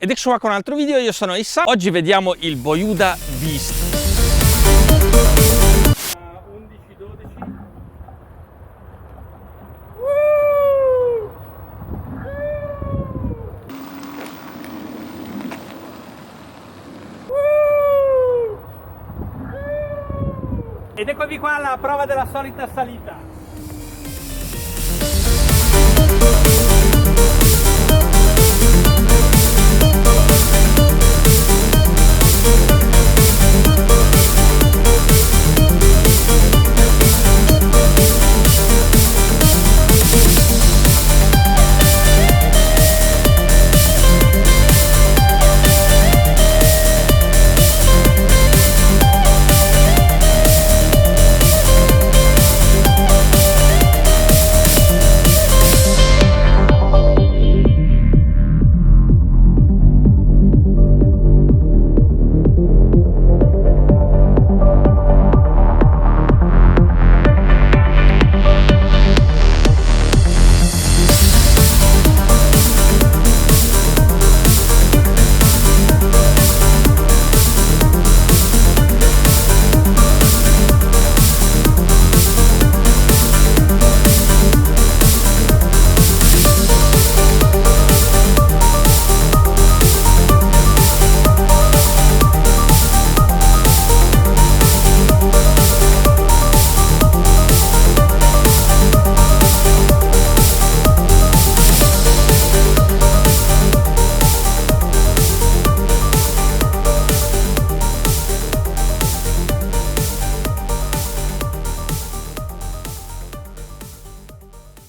Ed ecco qua con un altro video, io sono Issa. Oggi vediamo il Boyuda Beast. 11-12. Ed eccovi qua alla prova della solita salita.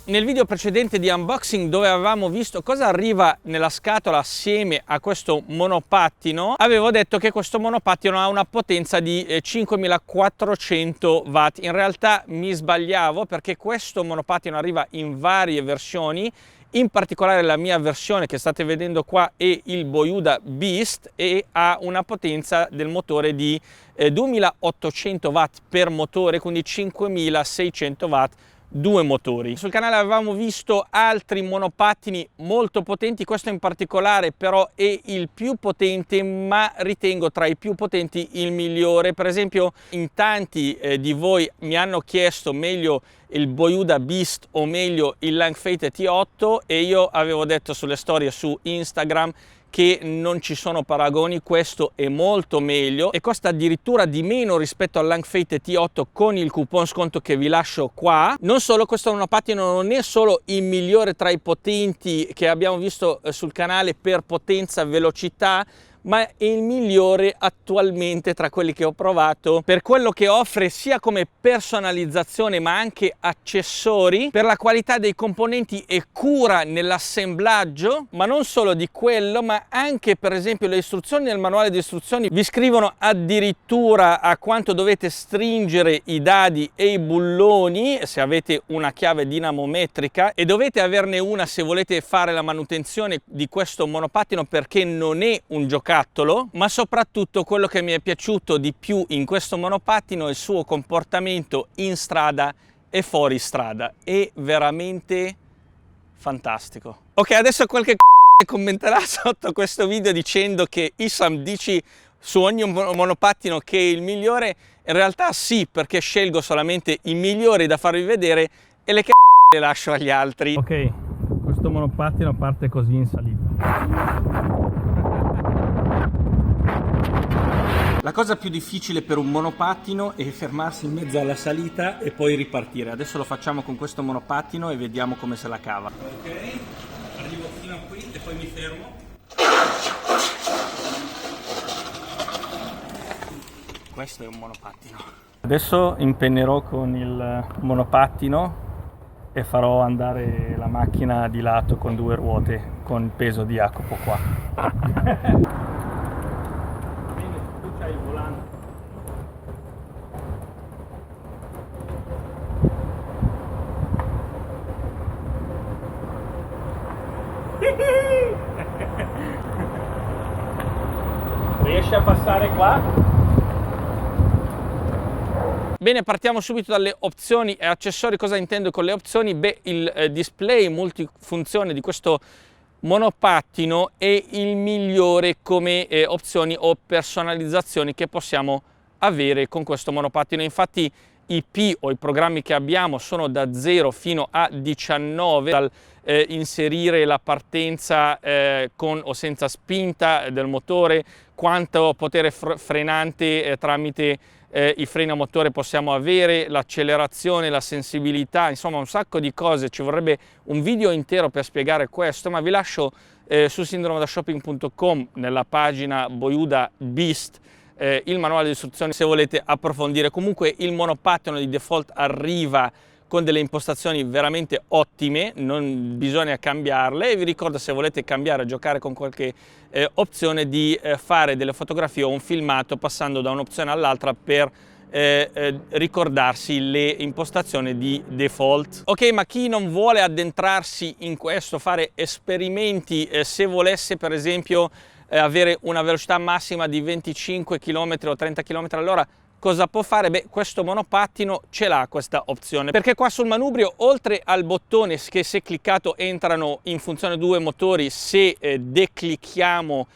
Nel video precedente di unboxing, dove avevamo visto cosa arriva nella scatola assieme a questo monopattino, avevo detto che questo monopattino ha una potenza di 5400 watt. In realtà mi sbagliavo, perché questo monopattino arriva in varie versioni. In particolare la mia versione che state vedendo qua è il Boyuda Beast e ha una potenza del motore di 2800 watt per motore, quindi 5600 watt due motori. Sul canale avevamo visto altri monopattini molto potenti, questo in particolare però è il più potente, ma ritengo tra i più potenti il migliore. Per esempio, in tanti di voi mi hanno chiesto meglio il Boyuda Beast o meglio il Langfate T8, e io avevo detto sulle storie su Instagram che non ci sono paragoni, questo è molto meglio e costa addirittura di meno rispetto al Langfate T8 con il coupon sconto che vi lascio qua. Non solo, questo monopattino non è solo il migliore tra i potenti che abbiamo visto sul canale per potenza e velocità, ma è il migliore attualmente tra quelli che ho provato per quello che offre sia come personalizzazione ma anche accessori, per la qualità dei componenti e cura nell'assemblaggio. Ma non solo di quello, ma anche per esempio le istruzioni nel manuale di istruzioni vi scrivono addirittura a quanto dovete stringere i dadi e i bulloni se avete una chiave dinamometrica, e dovete averne una se volete fare la manutenzione di questo monopattino, perché non è un giocattolo. Ma soprattutto quello che mi è piaciuto di più in questo monopattino è il suo comportamento in strada e fuori strada. È veramente fantastico. Ok, adesso qualche commenterà sotto questo video dicendo che Issam dici su ogni monopattino che è il migliore. In realtà sì, perché scelgo solamente i migliori da farvi vedere e le le lascio agli altri. Ok, questo monopattino parte così in salita. La cosa più difficile per un monopattino è fermarsi in mezzo alla salita e poi ripartire. Adesso lo facciamo con questo monopattino e vediamo come se la cava. Ok, arrivo fino a qui e poi mi fermo. Questo è un monopattino. Adesso impennerò con il monopattino e farò andare la macchina di lato con due ruote con il peso di Jacopo qua. Il volante. Riesci a passare qua? Bene, partiamo subito dalle opzioni e accessori. Cosa intendo con le opzioni? Beh, il display multifunzione di questo monopattino è il migliore come opzioni o personalizzazioni che possiamo avere con questo monopattino. Infatti i P o i programmi che abbiamo sono da 0 fino a 19, dal inserire la partenza con o senza spinta del motore, quanto potere frenante tramite i freni a motore possiamo avere, l'accelerazione, la sensibilità, insomma un sacco di cose. Ci vorrebbe un video intero per spiegare questo, ma vi lascio su sindromedashopping.com nella pagina Boyuda Beast il manuale di istruzioni se volete approfondire. Comunque il monopattino di default arriva con delle impostazioni veramente ottime, non bisogna cambiarle, e vi ricordo, se volete cambiare, giocare con qualche opzione, di fare delle fotografie o un filmato passando da un'opzione all'altra per ricordarsi le impostazioni di default. Ok, ma chi non vuole addentrarsi in questo, fare esperimenti, se volesse per esempio avere una velocità massima di 25 km o 30 km all'ora, cosa può fare? Beh, questo monopattino ce l'ha questa opzione, perché qua sul manubrio, oltre al bottone che se cliccato entrano in funzione due motori, se declicchiamo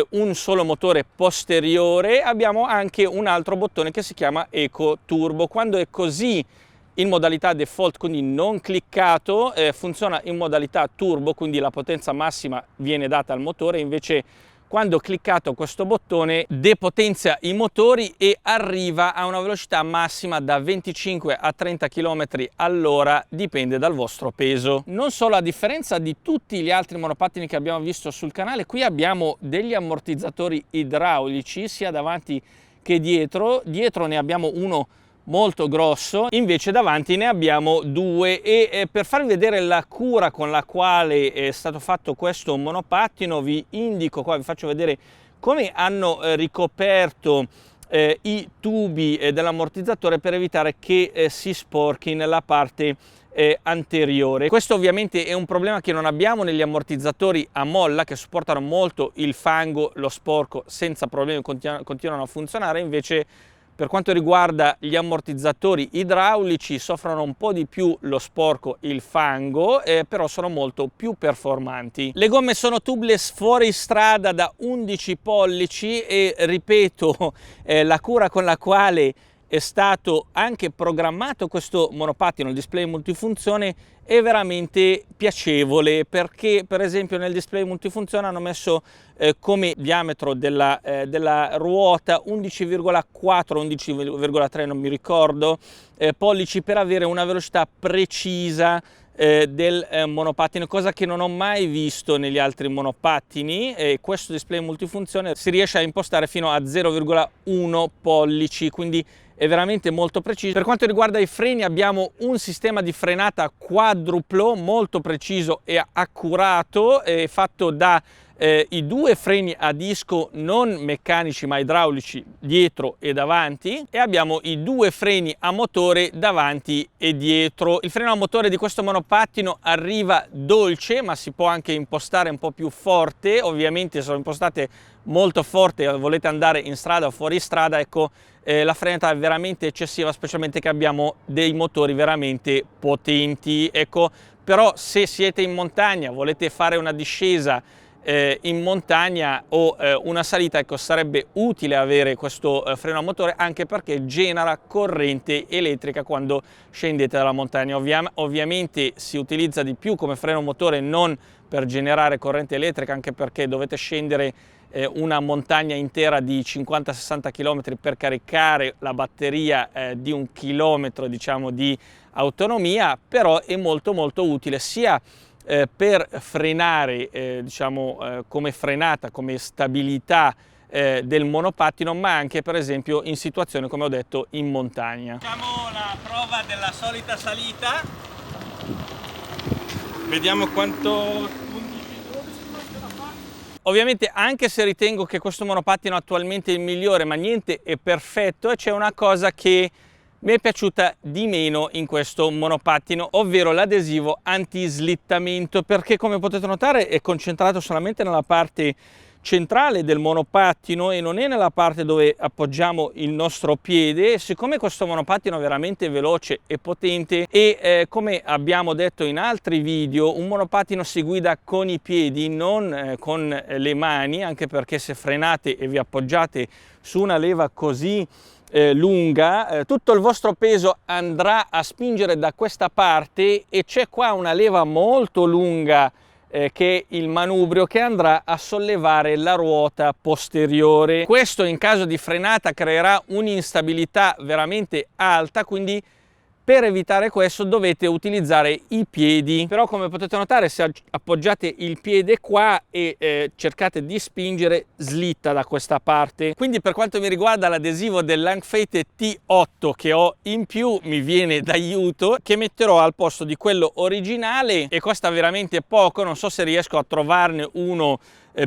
un solo motore posteriore, abbiamo anche un altro bottone che si chiama Eco Turbo. Quando è così in modalità default, quindi non cliccato, funziona in modalità turbo, quindi la potenza massima viene data al motore. Invece quando cliccato questo bottone depotenzia i motori e arriva a una velocità massima da 25 a 30 km all'ora, dipende dal vostro peso. Non solo, a differenza di tutti gli altri monopattini che abbiamo visto sul canale, qui abbiamo degli ammortizzatori idraulici sia davanti che dietro. Dietro ne abbiamo uno molto grosso, invece davanti ne abbiamo due, e per farvi vedere la cura con la quale è stato fatto questo monopattino vi indico qua, vi faccio vedere come hanno ricoperto i tubi dell'ammortizzatore per evitare che si sporchi nella parte anteriore. Questo ovviamente è un problema che non abbiamo negli ammortizzatori a molla, che supportano molto il fango, lo sporco senza problemi, continuano a funzionare. Invece per quanto riguarda gli ammortizzatori idraulici soffrono un po' di più lo sporco, il fango, però sono molto più performanti. Le gomme sono tubeless fuori strada da 11 pollici e ripeto, la cura con la quale è stato anche programmato questo monopattino, il display multifunzione, è veramente piacevole, perché per esempio nel display multifunzione hanno messo come diametro della ruota 11,4 11,3 non mi ricordo pollici, per avere una velocità precisa del monopattino, cosa che non ho mai visto negli altri monopattini. Questo display multifunzione si riesce a impostare fino a 0,1 pollici, quindi è veramente molto preciso. Per quanto riguarda i freni abbiamo un sistema di frenata quadruplo molto preciso e accurato, fatto da i due freni a disco non meccanici ma idraulici dietro e davanti, e abbiamo i due freni a motore davanti e dietro. Il freno a motore di questo monopattino arriva dolce, ma si può anche impostare un po' più forte. Ovviamente se lo impostate molto forte e volete andare in strada o fuori strada, ecco, la frenata è veramente eccessiva, specialmente che abbiamo dei motori veramente potenti, ecco. Però se siete in montagna, volete fare una discesa in montagna o una salita, ecco, sarebbe utile avere questo freno a motore, anche perché genera corrente elettrica quando scendete dalla montagna. Ovviamente si utilizza di più come freno a motore non per generare corrente elettrica, anche perché dovete scendere una montagna intera di 50-60 km per caricare la batteria di un chilometro, diciamo, di autonomia. Però è molto utile sia per frenare, diciamo, come frenata, come stabilità del monopattino, ma anche per esempio in situazioni, come ho detto, in montagna. Facciamo la prova della solita salita, vediamo quanto. Ovviamente, anche se ritengo che questo monopattino attualmente è il migliore, ma niente è perfetto, e c'è una cosa che mi è piaciuta di meno in questo monopattino, ovvero l'adesivo anti-slittamento, perché come potete notare è concentrato solamente nella parte centrale del monopattino e non è nella parte dove appoggiamo il nostro piede. Siccome questo monopattino è veramente veloce e potente e come abbiamo detto in altri video, un monopattino si guida con i piedi, non con le mani, anche perché se frenate e vi appoggiate su una leva così lunga, tutto il vostro peso andrà a spingere da questa parte e c'è qua una leva molto lunga che è il manubrio, che andrà a sollevare la ruota posteriore. Questo in caso di frenata creerà un'instabilità veramente alta, quindi per evitare questo dovete utilizzare i piedi. Però come potete notare, se appoggiate il piede qua e cercate di spingere, slitta da questa parte. Quindi per quanto mi riguarda, l'adesivo del Langfate T8 che ho in più mi viene d'aiuto, che metterò al posto di quello originale e costa veramente poco. Non so se riesco a trovarne uno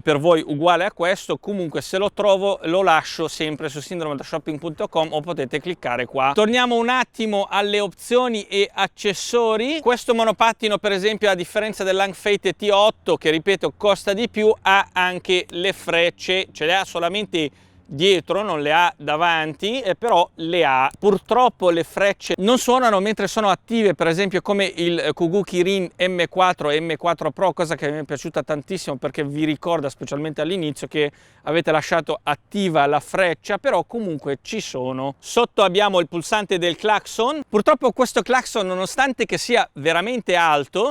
per voi uguale a questo. Comunque se lo trovo lo lascio sempre su sindrometashopping.com o potete cliccare qua. Torniamo un attimo alle opzioni e accessori. Questo monopattino, per esempio, a differenza del Langfate T8, che ripeto costa di più, ha anche le frecce, ce le ha solamente dietro, non le ha davanti, però le ha. Purtroppo le frecce non suonano mentre sono attive, per esempio come il Kugu Kirin M4 e M4 Pro, cosa che mi è piaciuta tantissimo perché vi ricorda, specialmente all'inizio, che avete lasciato attiva la freccia, però comunque ci sono. Sotto abbiamo il pulsante del clacson. Purtroppo questo clacson, nonostante che sia veramente alto,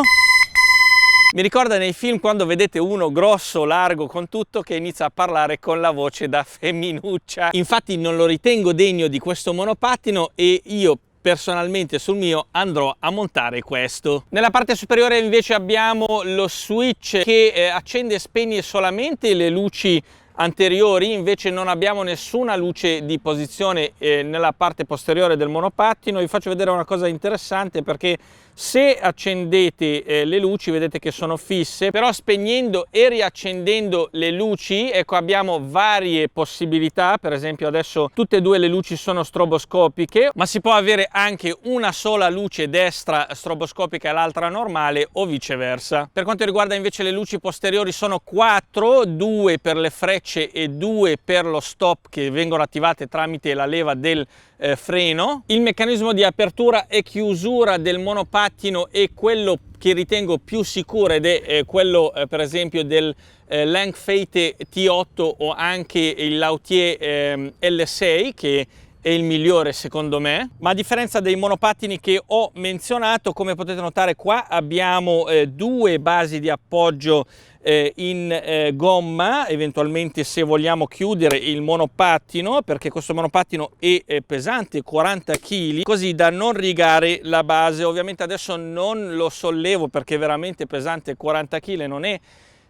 mi ricorda nei film quando vedete uno grosso, largo con tutto, che inizia a parlare con la voce da femminuccia. Infatti non lo ritengo degno di questo monopattino e io personalmente sul mio andrò a montare questo. Nella parte superiore invece abbiamo lo switch che accende e spegne solamente le luci anteriori, invece non abbiamo nessuna luce di posizione nella parte posteriore del monopattino. Vi faccio vedere una cosa interessante, perché se accendete le luci vedete che sono fisse, però spegnendo e riaccendendo le luci, ecco, abbiamo varie possibilità. Per esempio adesso tutte e due le luci sono stroboscopiche, ma si può avere anche una sola luce destra stroboscopica e l'altra normale, o viceversa. Per quanto riguarda invece le luci posteriori, sono 4, 2 per le frecce e 2 per lo stop, che vengono attivate tramite la leva del freno. Il meccanismo di apertura e chiusura del monopattino è quello che ritengo più sicuro ed è quello per esempio del Langfate T8 o anche il Lautier L6, che è il migliore secondo me. Ma a differenza dei monopattini che ho menzionato, come potete notare qua abbiamo due basi di appoggio in gomma, eventualmente se vogliamo chiudere il monopattino, perché questo monopattino è pesante 40 kg, così da non rigare la base. Ovviamente adesso non lo sollevo perché è veramente pesante 40 kg, non è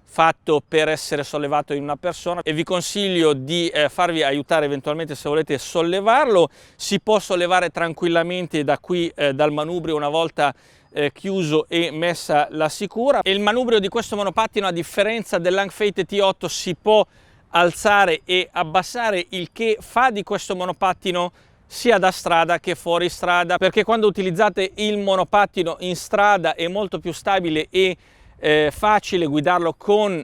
fatto per essere sollevato in una persona, e vi consiglio di farvi aiutare eventualmente se volete sollevarlo. Si può sollevare tranquillamente da qui dal manubrio una volta chiuso e messa la sicura. E il manubrio di questo monopattino, a differenza del Langfate T8, si può alzare e abbassare, il che fa di questo monopattino sia da strada che fuori strada, perché quando utilizzate il monopattino in strada è molto più stabile e facile guidarlo con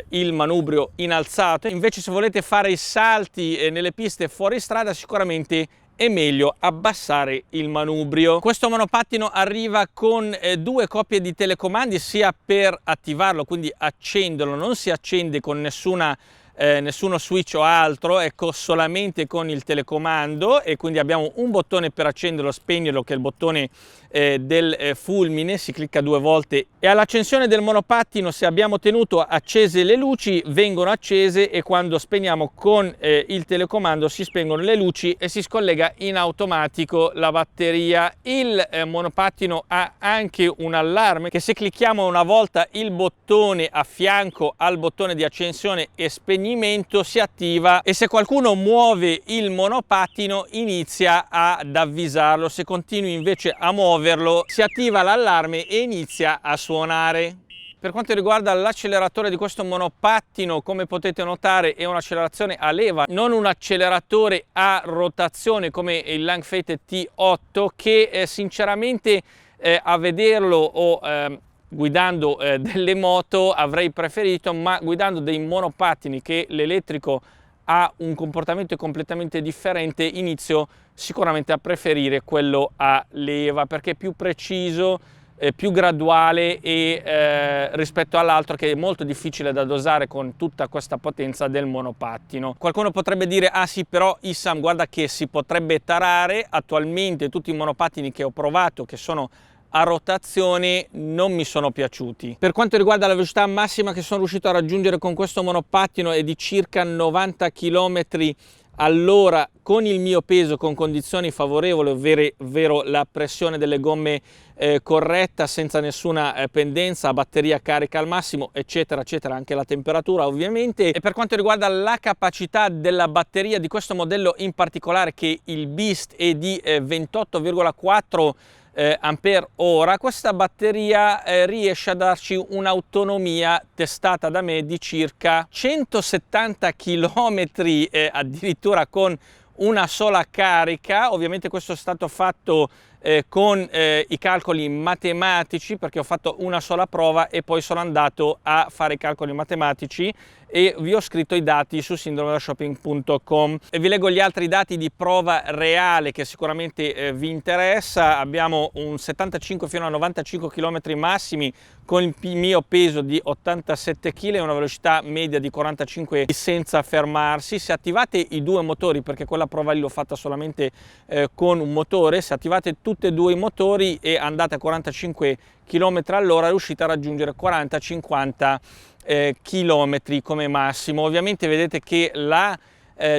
il manubrio in alzato. Invece se volete fare i salti nelle piste fuori strada, sicuramente è meglio abbassare il manubrio. Questo monopattino arriva con due coppie di telecomandi, sia per attivarlo, quindi accenderlo, non si accende con nessuno switch o altro, ecco, solamente con il telecomando, e quindi abbiamo un bottone per accenderlo e spegnerlo, che è il bottone del fulmine, si clicca 2 volte e all'accensione del monopattino, se abbiamo tenuto accese le luci, vengono accese, e quando spegniamo con il telecomando si spengono le luci e si scollega in automatico la batteria. Il monopattino ha anche un allarme che, se clicchiamo una volta il bottone a fianco al bottone di accensione e spegnimento, si attiva, e se qualcuno muove il monopattino inizia ad avvisarlo. Se continui invece a muoverlo si attiva l'allarme e inizia a suonare. Per quanto riguarda l'acceleratore di questo monopattino, come potete notare è un'accelerazione a leva, non un acceleratore a rotazione come il Langfate T8, che sinceramente a vederlo ho guidando delle moto avrei preferito, ma guidando dei monopattini che l'elettrico ha un comportamento completamente differente, inizio sicuramente a preferire quello a leva perché è più preciso, più graduale e rispetto all'altro che è molto difficile da dosare con tutta questa potenza del monopattino. Qualcuno potrebbe dire: ah sì, però Issam, guarda che si potrebbe tarare. Attualmente tutti i monopattini che ho provato che sono a rotazione non mi sono piaciuti. Per quanto riguarda la velocità massima che sono riuscito a raggiungere con questo monopattino è di circa 90 km all'ora con il mio peso, con condizioni favorevoli, ovvero la pressione delle gomme corretta, senza nessuna pendenza, batteria carica al massimo, eccetera eccetera, anche la temperatura ovviamente. E per quanto riguarda la capacità della batteria di questo modello in particolare, che il Beast è di 28,4 ampere ora, questa batteria riesce a darci un'autonomia testata da me di circa 170 km addirittura con una sola carica. Ovviamente questo è stato fatto con i calcoli matematici, perché ho fatto una sola prova e poi sono andato a fare i calcoli matematici e vi ho scritto i dati su sindromelashopping.com e vi leggo gli altri dati di prova reale che sicuramente vi interessa. Abbiamo un 75 fino a 95 km massimi con il mio peso di 87 kg e una velocità media di 45 senza fermarsi. Se attivate i due motori, perché quella prova lì l'ho fatta solamente con un motore, se attivate tutti e due i motori e andate a 45 km all'ora riuscite a raggiungere 40-50 chilometri come massimo. Ovviamente vedete che la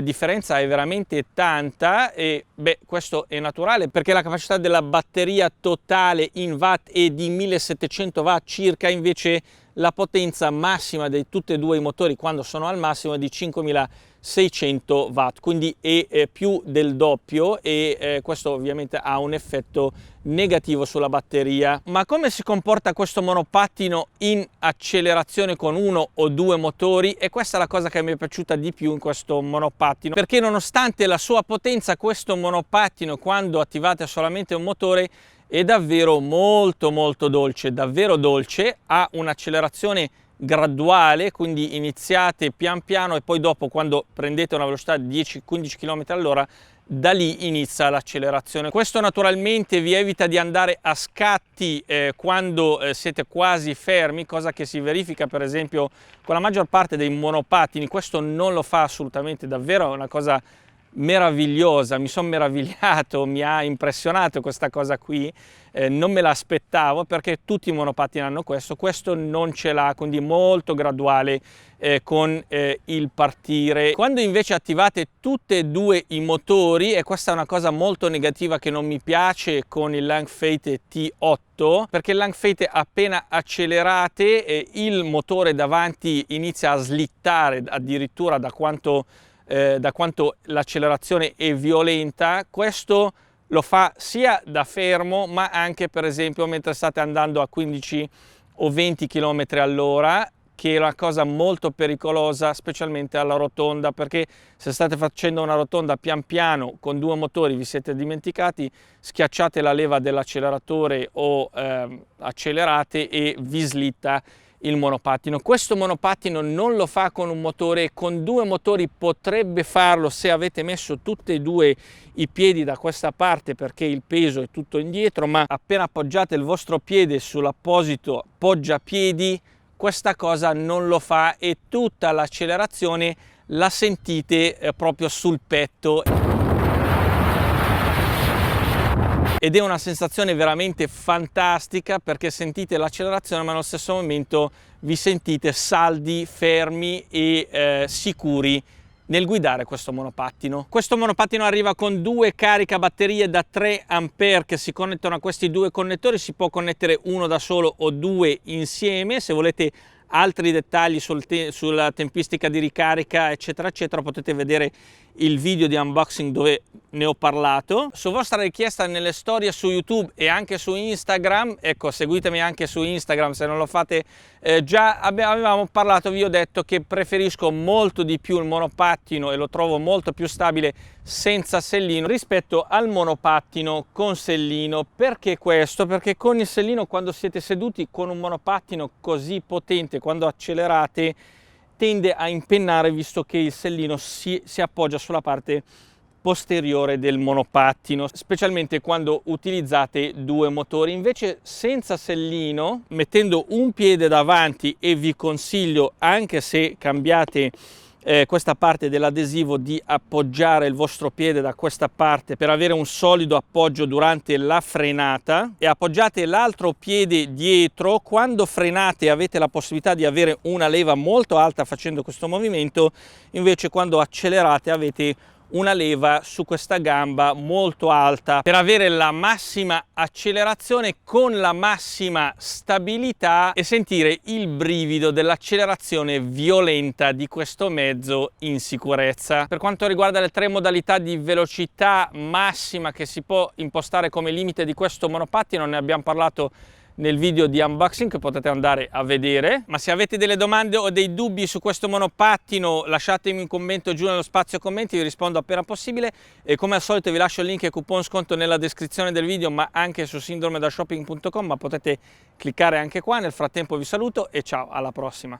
differenza è veramente tanta e beh, questo è naturale perché la capacità della batteria totale in watt è di 1700 watt circa, invece la potenza massima di tutti e due i motori quando sono al massimo è di 5600 watt, quindi è più del doppio e questo ovviamente ha un effetto negativo sulla batteria. Ma come si comporta questo monopattino in accelerazione con uno o due motori? E questa è la cosa che mi è piaciuta di più in questo monopattino, perché nonostante la sua potenza, questo monopattino quando attivate solamente un motore è davvero molto dolce, davvero dolce, ha un'accelerazione graduale, quindi iniziate pian piano e poi dopo, quando prendete una velocità di 10-15 km all'ora, da lì inizia l'accelerazione. Questo naturalmente vi evita di andare a scatti quando siete quasi fermi, cosa che si verifica per esempio con la maggior parte dei monopattini. Questo non lo fa assolutamente, davvero è una cosa meravigliosa, mi sono meravigliato, mi ha impressionato questa cosa qui, non me l'aspettavo perché tutti i monopattini hanno questo non ce l'ha, quindi molto graduale con il partire. Quando invece attivate tutti e due i motori, e questa è una cosa molto negativa che non mi piace con il Langfate T8, perché il Langfate appena accelerate il motore davanti inizia a slittare addirittura da quanto l'accelerazione è violenta. Questo lo fa sia da fermo ma anche per esempio mentre state andando a 15 o 20 km all'ora, che è una cosa molto pericolosa specialmente alla rotonda, perché se state facendo una rotonda pian piano con due motori, vi siete dimenticati, schiacciate la leva dell'acceleratore o accelerate e vi slitta il monopattino. Questo monopattino non lo fa con un motore, con due motori potrebbe farlo se avete messo tutti e due i piedi da questa parte, perché il peso è tutto indietro, ma appena appoggiate il vostro piede sull'apposito poggiapiedi questa cosa non lo fa e tutta l'accelerazione la sentite proprio sul petto. Ed è una sensazione veramente fantastica perché sentite l'accelerazione ma allo stesso momento vi sentite saldi, fermi e sicuri nel guidare questo monopattino. Questo monopattino arriva con due caricabatterie da 3 ampere che si connettono a questi due connettori, si può connettere uno da solo o due insieme. Se volete altri dettagli sulla tempistica di ricarica eccetera eccetera potete vedere il video di unboxing dove ne ho parlato. Su vostra richiesta nelle storie su YouTube e anche su Instagram, ecco, seguitemi anche su Instagram se non lo fate già, avevamo parlato, vi ho detto che preferisco molto di più il monopattino e lo trovo molto più stabile senza sellino rispetto al monopattino con sellino. Perché questo? Perché con il sellino, quando siete seduti con un monopattino così potente, quando accelerate tende a impennare, visto che il sellino si appoggia sulla parte posteriore del monopattino, specialmente quando utilizzate due motori. Invece senza sellino, mettendo un piede davanti, e vi consiglio, anche se cambiate questa parte dell'adesivo, di appoggiare il vostro piede da questa parte per avere un solido appoggio durante la frenata, e appoggiate l'altro piede dietro. Quando frenate avete la possibilità di avere una leva molto alta facendo questo movimento, invece quando accelerate avete una leva su questa gamba molto alta per avere la massima accelerazione con la massima stabilità e sentire il brivido dell'accelerazione violenta di questo mezzo in sicurezza. Per quanto riguarda le 3 modalità di velocità massima che si può impostare come limite di questo monopattino, ne abbiamo parlato nel video di unboxing che potete andare a vedere. Ma se avete delle domande o dei dubbi su questo monopattino, lasciatemi un commento giù nello spazio commenti, vi rispondo appena possibile, e come al solito vi lascio il link e coupon sconto nella descrizione del video, ma anche su sindromedashopping.com, ma potete cliccare anche qua. Nel frattempo vi saluto e ciao, alla prossima.